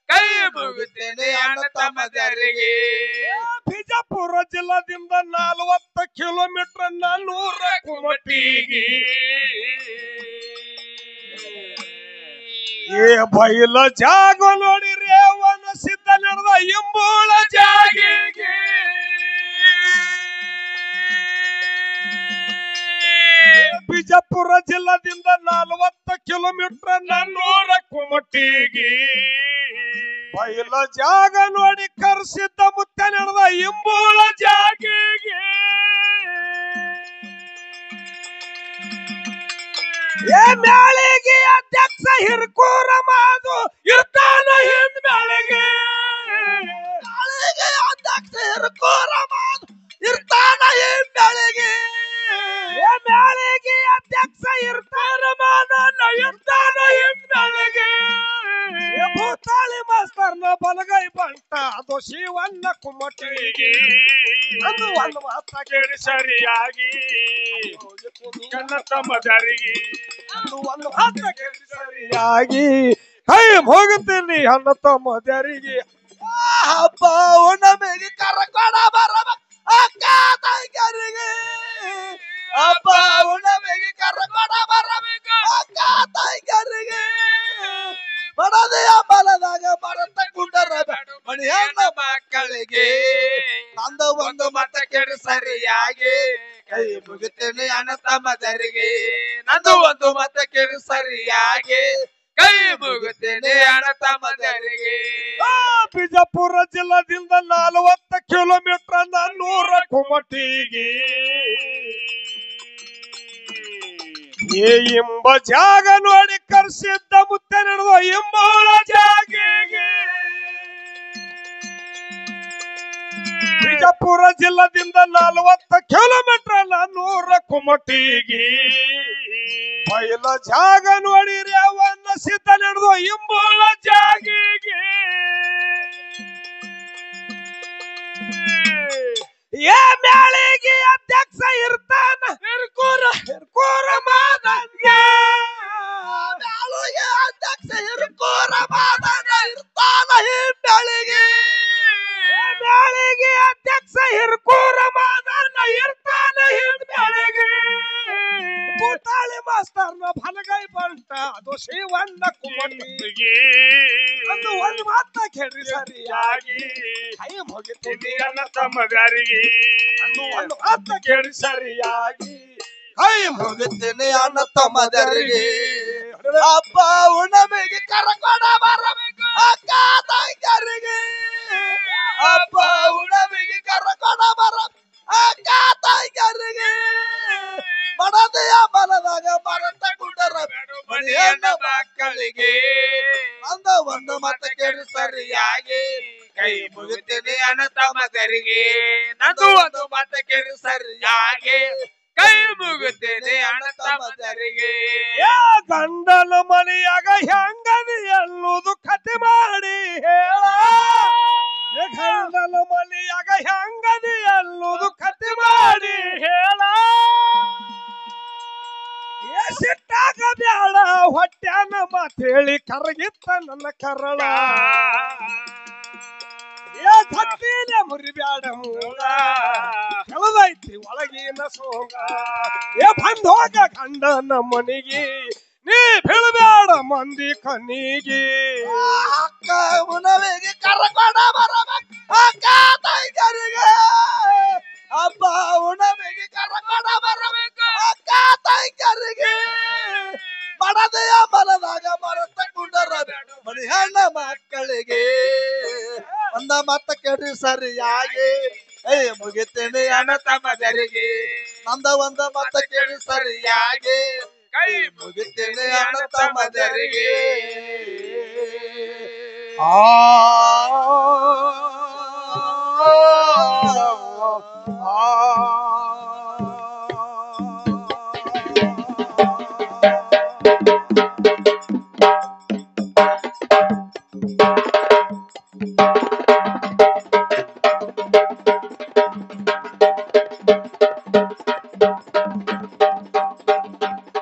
ಕೈ ಮುಗಿತೇನೆ ಅಣ್ಣ ತಮ್ಮದರಿಗೆ ಬಿಜಾಪುರ ಜಿಲ್ಲಾದಿಂದ 40 ಕಿಲೋಮೀಟರ್ 400 ಕುಮಟಿಗೆ ಏ ಬೈಲ ಜಾಗ ನೋಡಿರಿ ಅವನ ಸಿದ್ಧ ನಡೆದ ಇಂಬೂಳ ಜಾಗಿಗೆ ಬಿಜಾಪುರ ಜಿಲ್ಲಾದಿಂದ 40 ಕಿಲೋಮೀಟರ್ 400 ಕುಮಟಿಗೆ ಬೈಲ ಜಾಗ ನೋಡಿ ಕರ್ಸಿದ್ದ ಮುತ್ತ ನಡೆದ ಇಂಬೂಳ ಜಾಗಿಗೆ ಏ ಮ್ಯಾಳಿಗೆ ಅಧ್ಯಕ್ಷ ಹಿರ್ಕೂರ ಮಾದು ಇರ್ತಾನ ಹಿಂದ್ ಮ್ಯಾಳಿಗೆ ಅಧ್ಯಕ್ಷ ಹಿರ್ಕೂರ ಮಾದು ಇರ್ತಾನ ಹಿಂದ್ ಮ್ಯಾಳಿಗೆ ಏ ಮ್ಯಾಳಿಗೆ ಅಧ್ಯಕ್ಷ ಇರ್ತಾನ ಮಾದನ ಇರ್ತಾನ ಹಿಂದ್ ಮ್ಯಾಳಿಗೆ ಭೂತಾಳಿ ಮಾಸ್ತರ್ನ ಬಲಗೈ ಬಂಟ ಅದು ಶಿವಣ್ಣ ಕುಮಟಿಗೆ ಅದು ಒಂದು ಮಾತ ಕೇಳಿ ಸರಿಯಾಗಿ ಕಣ್ಣ ತಮ್ಮದರಿಗೆ ಅದು ಒಂದು ಮಾತ ಕೇಳಿ ಸರಿಯಾಗಿ ಕೈ ಹೋಗುತ್ತೀನಿ ಅಣ್ಣ ತಮ್ಮದರಿಗೆ ಹಬ್ಬ ಹುಣ್ಣಿಮೆಗೆ ಕರ್ಕೊಂಡ ಬರಬೇಕು ಅಕ್ಕ ತಂಗಿಯರಿಗೆ ಹಬ್ಬ ಹುಣ್ಣಿಮೆಗೆ ಕರ್ಕೊಂಡ ಬರಬೇಕು ಅಕ್ಕ ತಂಗಿಯರಿಗೆ ಬಡದೆಯ ಬಲದಾಗ ಮರತ ಕುಂಡರ ಮಣಿ ಹೆಣ್ಣ ಮಕ್ಕಳಿಗೆ ನಂದು ಒಂದು ಮತ ಕೇಳಿ ಸರಿಯಾಗಿ ಕೈ ಮುಗಿತೇನೆ ಅಣ್ಣ ತಮ್ಮದರಿಗೆ ನಂದು ಒಂದು ಮತ ಕೇಳಿ ಸರಿಯಾಗಿ ಕೈ ಮುಗಿತೇನೆ ಅಣ್ಣ ತಮ್ಮದರಿಗೆ ಬಿಜಾಪುರ ಜಿಲ್ಲಾದಿಂದ 40 ಕಿಲೋಮೀಟರ್ 400 ಕುಮಟಿಗೆ ಏ ಎಂಬ ಜಾಗ ನೋಡಿ ಕರ್ಸಿದ್ದ ಮುತ್ತೆ ನಡೆದ ಎಂಬೋಳ ಜಾಗಿಗೆ ಬಿಜಾಪುರ ಜಿಲ್ಲಾದಿಂದ 40 ಕಿಲೋಮೀಟರ್ 400 ಕುಮಟಿಗೆ ಬೈಲ ಜಾಗ ನೋಡಿರಿ ಅವನ್ನ ಸಿದ್ಧ ನಡೆದು ಎಂಬೋಳ ಜಾಗಿಗೆ ಏ ಮ್ಯಾಳಿಗೆ ಅಧ್ಯಕ್ಷ ಇರ್ತಾನ ಹಿರ್ಕೂರ ಮಾದನ್ಯ ಮ್ಯಾಳಿಗೆ ಅಧ್ಯಕ್ಷ ಹಿರ್ಕೂರ ಮಾದನ್ಯ ಇರ್ತಾನ ಹಿಂದ್ ಮ್ಯಾಳಿಗೆ ಮ್ಯಾಳಿಗೆ ಅಧ್ಯಕ್ಷ ಹಿರ್ಕೂರ ಮಾದನ್ಯ ಇರ್ತಾನ ಹಿಂದ್ ಮ್ಯಾಳಿಗೆ ಭೂತಾಳಿ ಮಾಸ್ತರ್ನ ಬಲಗೈ ಬಂಟ ಅದು ಶಿವಣ್ಣ ಕುಮಟಿಗೆ ಅದು ಒಂದು ಮಾತ ಕೇಳಿ ಸರಿಯಾಗಿ ಕೈ ಮುಗಿತೀನಿ ಅಣ್ಣ ತಮ್ಮದರಿಗೆ ಅದು ಒಂದು ಮಾತ ಕೇಳಿ ಸರಿಯಾಗಿ ಕೈ ಮುಗಿತೇನೆ ಅಣ್ಣ ತಮ್ಮದರಿಗೆ ಹಬ್ಬ ಹುಣ್ಣಿಮೆಗೆ ಕರ್ಕೊಂಡ ಬರಬೇಕು ಅಕ್ಕ ತಂಗಿಯರಿಗೆ ಹಬ್ಬ ಹುಣ್ಣಿಮೆಗೆ ಕರ್ಕೊಂಡ ಬರಬೇಕು ಅಕ್ಕ ತಂಗಿಯರಿಗೆ ಮಡದೆಯ ಬಲದಾಗ ಮರತ ಕುಂಡರ ಮಣಿ ಹೆಣ್ಣ ಮಕ್ಕಳಿಗೆ ನಂದು ಒಂದು ಮತ ಕೇಳಿ ಸರಿಯಾಗಿ ಕೈ ಮುಗಿತೇನೆ ಅಣ್ಣ ತಮ್ಮದರಿಗೆ ನಂದು ಒಂದು ಮತ ಕೇಳಿ ಸರಿಯಾಗಿ ಕೈ ಮುಗಿತೇನೆ ಅಣ್ಣ ತಮ್ಮದರಿಗೆ ಗಂಡನ ಮನೆಯಾಗ ಹೆಂಗದಿ ಎನ್ನುವುದು ಕತೆ ಮಾಡಿ ಹೇಳ ಗಂಡನ ಮನೆಯಾಗ ಹೆಂಗದಿ ಎನ್ನುವುದು ಕತೆ ಮಾಡಿ ಹೇಳ ಸಿಟ್ಟಾಗ ಬ್ಯಾಳ ಹೊಟ್ಯಾನ ಮಾತೇಳಿ ಕರಗಿತ್ತ ನನ್ನ ಕರಳ ಛತ್ತಿಲೆ ಮುರಿಬ್ಯಾಡ ಮೂಲ ಕೆಳದೈತಿ ಒಳಗಿನ ಸೋಗ ಬಂದ್ ಹೋಗ ಗಂಡನ ಮನಿಗೆ ನೀ ಬೀಳ್ಬ್ಯಾಡ ಮಂದಿ ಕಣ್ಣಿಗೆ ಅಕ್ಕ ಹುಣ್ಣಿಮೆಗೆ ಕರ್ಕೊಂಡ ಬರಬೇಕು ಅಕ್ಕ ತಂಗಿಯರಿಗೆ ಹಬ್ಬ ಹುಣ್ಣಿಮೆಗೆ ಕರ್ಕೊಂಡ ಬರಬೇಕು ಅಕ್ಕ ತಂಗಿಯರಿಗೆ ಮಡದೆಯ ಬಲದಾಗ ಮರತ ಕುಂಡರ ಮುಗಿತೇನೆ ಹೆಣ್ಣ ಮಕ್ಕಳಿಗೆ ಒಂದ ಮತ್ತ ಕೇಳಿ ಸರಿಯಾಗಿ ಮುಗಿತೇನೆ ಅಣ್ಣ ತಮ್ಮದರಿಗೆ ನಂದ ಒಂದ ಮತ್ತ ಕೇಳಿ ಸರಿಯಾಗಿ ಕೈ ಮುಗಿತೇನೆ ಅಣ್ಣ ತಮ್ಮದರಿಗೆ